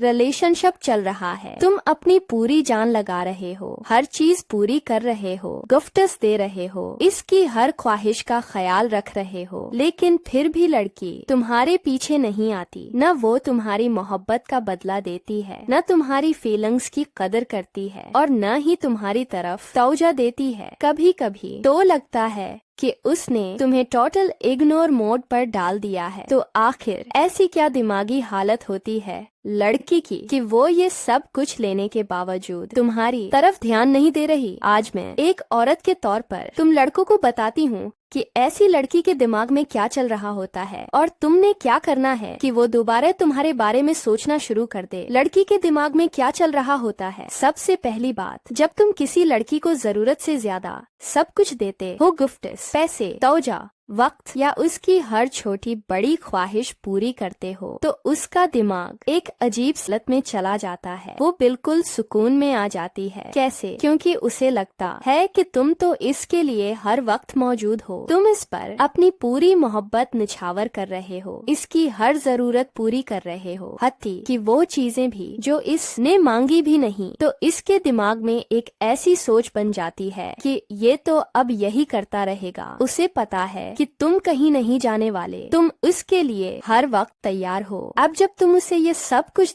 Relationship चल रहा है, तुम अपनी पूरी जान लगा रहे हो, हर चीज पूरी कर रहे हो, गिफ्ट्स दे रहे हो, इसकी हर ख्वाहिश का ख्याल रख रहे हो, लेकिन फिर भी लड़की तुम्हारे पीछे नहीं आती। न वो तुम्हारी मोहब्बत का बदला देती है, न तुम्हारी फीलिंग्स की कदर करती है, और न ही तुम्हारी तरफ तवज्जो देती है। कभी कभी तो लगता है कि उसने तुम्हें टोटल इग्नोर मोड पर डाल दिया है। तो आखिर ऐसी क्या दिमागी हालत होती है लड़की की कि वो ये सब कुछ लेने के बावजूद तुम्हारी तरफ ध्यान नहीं दे रही? आज मैं एक औरत के तौर पर तुम लड़कों को बताती हूँ कि ऐसी लड़की के दिमाग में क्या चल रहा होता है और तुमने क्या करना है कि वो दोबारा तुम्हारे बारे में सोचना शुरू कर दे। लड़की के दिमाग में क्या चल रहा होता है? सबसे पहली बात, जब तुम किसी लड़की को जरूरत से ज्यादा सब कुछ देते हो, गिफ्ट्स, पैसे, तवज्जो, वक्त या उसकी हर छोटी बड़ी ख्वाहिश पूरी करते हो, तो उसका दिमाग एक अजीब हालत में चला जाता है। वो बिल्कुल सुकून में आ जाती है। कैसे? क्योंकि उसे लगता है कि तुम तो इसके लिए हर वक्त मौजूद हो, तुम इस पर अपनी पूरी मोहब्बत निछावर कर रहे हो, इसकी हर जरूरत पूरी कर रहे हो, हत्ती कि वो चीजें भी जो इसने मांगी भी नहीं। तो इसके दिमाग में एक ऐसी सोच बन जाती है कि ये तो अब यही करता रहेगा। उसे पता है कि तुम कहीं नहीं जाने वाले, तुम उसके लिए हर वक्त तैयार हो। अब जब तुम उसे ये सब कुछ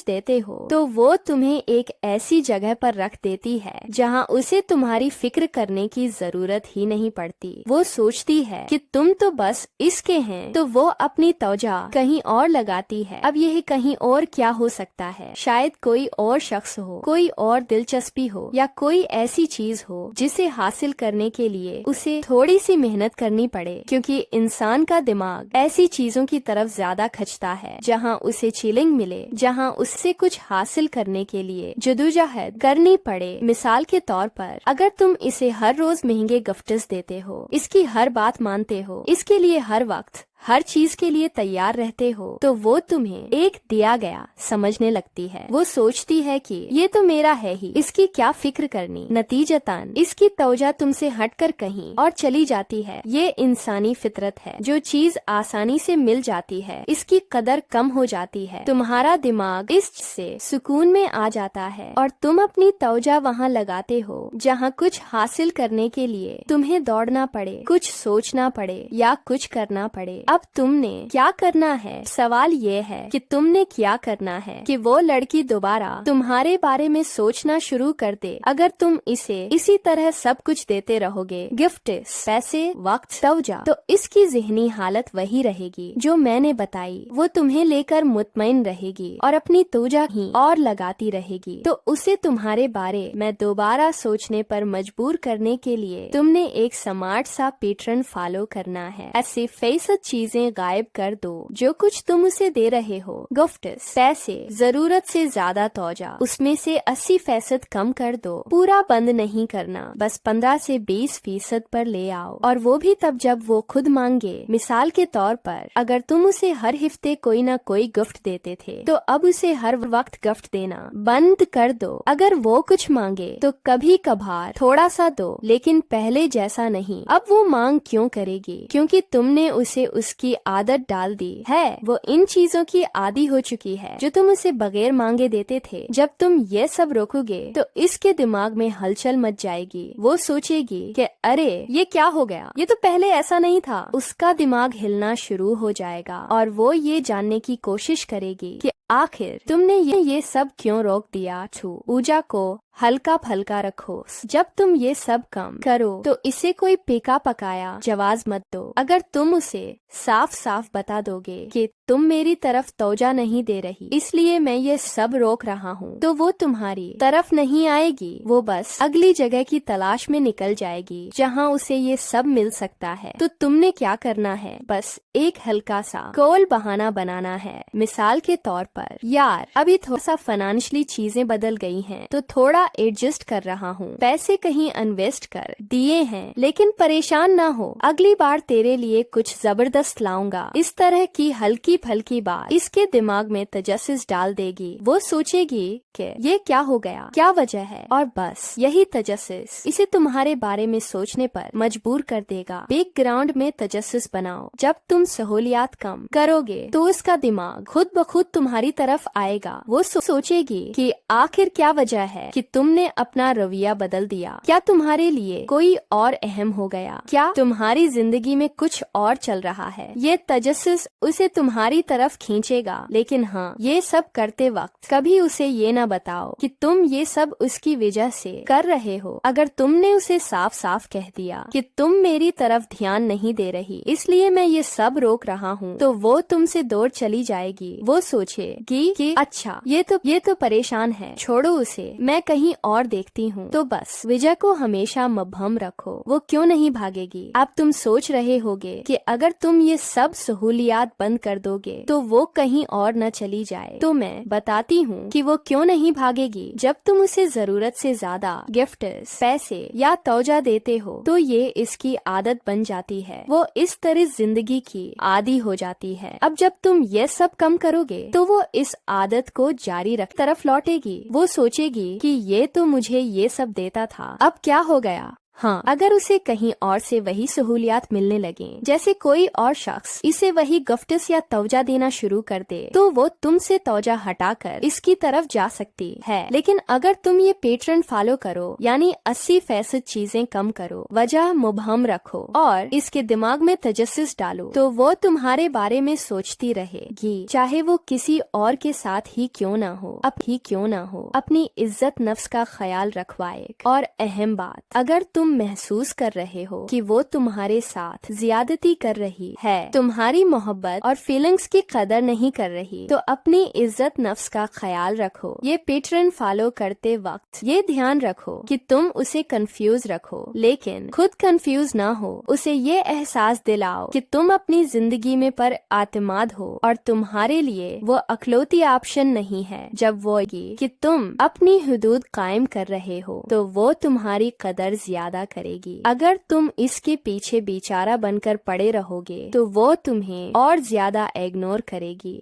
देते हो तो वो तुम्हें एक ऐसी जगह पर रख देती है जहाँ उसे तुम्हारी फिक्र करने की जरूरत ही नहीं पड़ती। वो सोचती है कि तुम तो बस इसके हैं, तो वो अपनी तवज्जो कहीं और लगाती है। अब यह कहीं और क्या हो सकता है? शायद कोई और शख्स हो, कोई और दिलचस्पी हो, या कोई ऐसी चीज हो जिसे हासिल करने के लिए उसे थोड़ी सी मेहनत करनी पड़े, क्योंकि इंसान का दिमाग ऐसी चीजों की तरफ ज्यादा खिंचता है जहां उसे चिलिंग मिले, जहां उससे कुछ हासिल करने के लिए जदोजहद करनी पड़े। मिसाल के तौर पर, अगर तुम इसे हर रोज महंगे गिफ्ट्स देते हो, इसकी हर बात मानते हो, इसके लिए हर वक्त हर चीज के लिए तैयार रहते हो, तो वो तुम्हें एक दिया गया समझने लगती है। वो सोचती है कि ये तो मेरा है ही, इसकी क्या फिक्र करनी। नतीजतन इसकी तवज्जो तुमसे हटकर कहीं और चली जाती है। ये इंसानी फितरत है। जो चीज आसानी से मिल जाती है, इसकी कदर कम हो जाती है। तुम्हारा दिमाग इससे सुकून में आ जाता है और तुम अपनी तवज्जो वहाँ लगाते हो जहाँ कुछ हासिल करने के लिए तुम्हें दौड़ना पड़े, कुछ सोचना पड़े या कुछ करना पड़े। अब तुमने क्या करना है? सवाल ये है कि तुमने क्या करना है कि वो लड़की दोबारा तुम्हारे बारे में सोचना शुरू कर दे। अगर तुम इसे इसी तरह सब कुछ देते रहोगे, गिफ्ट्स, पैसे, वक्त, तवज्जो, तो इसकी ज़हनी हालत वही रहेगी जो मैंने बताई। वो तुम्हें लेकर मुतमईन रहेगी और अपनी तवज्जो ही और लगाती रहेगी। तो उसे तुम्हारे बारे में दोबारा सोचने पर मजबूर करने के लिए तुमने एक स्मार्ट सा पैटर्न फॉलो करना है। 80% चीजें गायब कर दो जो कुछ तुम उसे दे रहे हो। गिफ्ट्स, पैसे, जरूरत से ज्यादा तवज्जो, उसमें से 80% कम कर दो। पूरा बंद नहीं करना, बस 15 से 20% पर ले आओ, और वो भी तब जब वो खुद मांगे। मिसाल के तौर पर, अगर तुम उसे हर हफ्ते कोई न कोई गिफ्ट देते थे, तो अब उसे हर वक्त गिफ्ट देना बंद कर दो। अगर वो कुछ मांगे तो कभी कभार थोड़ा सा दो, लेकिन पहले जैसा नहीं। अब वो मांग क्यों करेगी? क्योंकि तुमने उसे उसकी आदत डाल दी है। वो इन चीजों की आदी हो चुकी है जो तुम उसे बगैर मांगे देते थे। जब तुम ये सब रोकोगे तो इसके दिमाग में हलचल मच जाएगी। वो सोचेगी कि अरे ये क्या हो गया, ये तो पहले ऐसा नहीं था। उसका दिमाग हिलना शुरू हो जाएगा और वो ये जानने की कोशिश करेगी कि आखिर तुमने ये सब क्यों रोक दिया। ऊर्जा को हल्का फल्का रखो। जब तुम ये सब कम करो तो इसे कोई पेका पकाया जवाब मत दो। अगर तुम उसे साफ साफ बता दोगे कि तुम मेरी तरफ तवज्जो नहीं दे रही, इसलिए मैं ये सब रोक रहा हूँ, तो वो तुम्हारी तरफ नहीं आएगी। वो बस अगली जगह की तलाश में निकल जाएगी जहाँ उसे ये सब मिल सकता है। तो तुमने क्या करना है? बस एक हल्का सा कोल बहाना बनाना है। मिसाल के तौर पर, यार अभी थोड़ा सा फाइनेंशियली चीजें बदल गई हैं, तो थोड़ा एडजस्ट कर रहा हूँ, पैसे कहीं इन्वेस्ट कर दिए हैं, लेकिन परेशान ना हो, अगली बार तेरे लिए कुछ जबरदस्त लाऊंगा। इस तरह की हल्की फल्की बात इसके दिमाग में तजस्सुस डाल देगी। वो सोचेगी कि ये क्या हो गया, क्या वजह है, और बस यही तजस्सुस इसे तुम्हारे बारे में सोचने पर मजबूर कर देगा। बैकग्राउंड में तजस्सुस बनाओ। जब तुम सहूलियात कम करोगे तो उसका दिमाग खुद ब खुद तुम्हारी तुम्हारी तरफ आएगा वो सोचेगी कि आखिर क्या वजह है कि तुमने अपना रवैया बदल दिया। क्या तुम्हारे लिए कोई और अहम हो गया? क्या तुम्हारी जिंदगी में कुछ और चल रहा है? ये तजस्सुस उसे तुम्हारी तरफ खींचेगा, लेकिन हाँ, ये सब करते वक्त कभी उसे ये न बताओ कि तुम ये सब उसकी वजह से कर रहे हो। अगर तुमने उसे साफ साफ कह दिया कि तुम मेरी तरफ ध्यान नहीं दे रही, इसलिए मैं ये सब रोक रहा हूँ, तो वो तुमसे दूर चली जाएगी। वो सोचेगी कि अच्छा ये तो परेशान है, छोड़ो उसे, मैं कहीं और देखती हूँ। तो बस विजय को हमेशा मबहम रखो, वो क्यों नहीं भागेगी। अब तुम सोच रहे होगे कि अगर तुम ये सब सहूलियात बंद कर दोगे तो वो कहीं और न चली जाए। तो मैं बताती हूँ कि वो क्यों नहीं भागेगी। जब तुम उसे जरूरत से ज्यादा गिफ्ट्स, पैसे या तोजा देते हो तो ये इसकी आदत बन जाती है। वो इस तरह जिंदगी की आदी हो जाती है। अब जब तुम ये सब कम करोगे तो वो इस आदत को जारी रख तरफ लौटेगी। वो सोचेगी कि ये तो मुझे ये सब देता था, अब क्या हो गया। हाँ, अगर उसे कहीं और से वही सहूलियात मिलने लगे, जैसे कोई और शख्स इसे वही गिफ्ट्स या तोजा देना शुरू कर दे, तो वो तुमसे तोजा हटाकर इसकी तरफ जा सकती है। लेकिन अगर तुम ये पैटर्न फॉलो करो, यानी 80% चीजें कम करो, वजह मुबहम रखो और इसके दिमाग में तजस्सुस डालो, तो वो तुम्हारे बारे में सोचती रहेगी, चाहे वो किसी और के साथ ही क्यों ना हो। अपनी इज्जत नफ्स का ख्याल रखवाए। और अहम बात, अगर तुम महसूस कर रहे हो कि वो तुम्हारे साथ ज्यादती कर रही है, तुम्हारी मोहब्बत और फीलिंग्स की कदर नहीं कर रही, तो अपनी इज्जत नफ्स का ख्याल रखो। ये पैटर्न फॉलो करते वक्त ये ध्यान रखो कि तुम उसे कंफ्यूज रखो, लेकिन खुद कंफ्यूज ना हो। उसे ये एहसास दिलाओ कि तुम अपनी जिंदगी में पर आतिमाद हो और तुम्हारे लिए वो अखलौती ऑप्शन नहीं है। जब वो कि तुम अपनी हुदूद कायम कर रहे हो, तो वो तुम्हारी कदर ज्यादा करेगी। अगर तुम इसके पीछे बेचारा बनकर पड़े रहोगे तो वो तुम्हें और ज्यादा इग्नोर करेगी।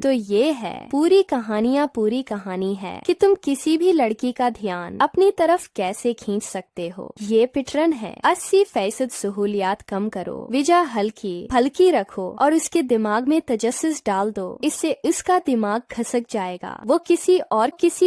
तो ये है पूरी कहानी है कि तुम किसी भी लड़की का ध्यान अपनी तरफ कैसे खींच सकते हो। ये पैटर्न है 80% सहूलियात कम करो, वजह हल्की रखो और उसके दिमाग में तजस्सुस डाल दो। इससे उसका दिमाग खसक जाएगा। वो किसी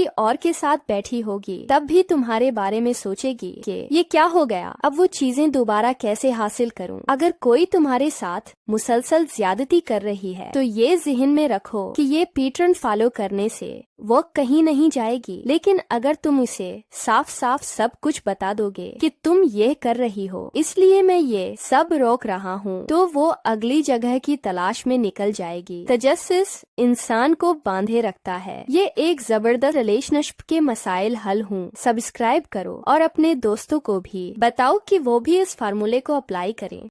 और के साथ बैठी होगी, तब भी तुम्हारे बारे में सोचेगी कि ये क्या हो गया, अब वो चीजें दोबारा कैसे हासिल करूं। अगर कोई तुम्हारे साथ मुसलसल ज्यादती कर रही है तो ये ज़हन में रखो कि ये पैटर्न फॉलो करने से वो कहीं नहीं जाएगी। लेकिन अगर तुम उसे साफ साफ सब कुछ बता दोगे कि तुम ये कर रही हो, इसलिए मैं ये सब रोक रहा हूँ, तो वो अगली जगह की तलाश में निकल जाएगी। तजस्सुस इंसान को बांधे रखता है। ये एक जबरदस्त रिलेशनशिप के मसाइल हल हूँ। सब्सक्राइब करो और अपने दोस्तों को भी बताओ कि वो भी इस फार्मूले को अप्लाई करें।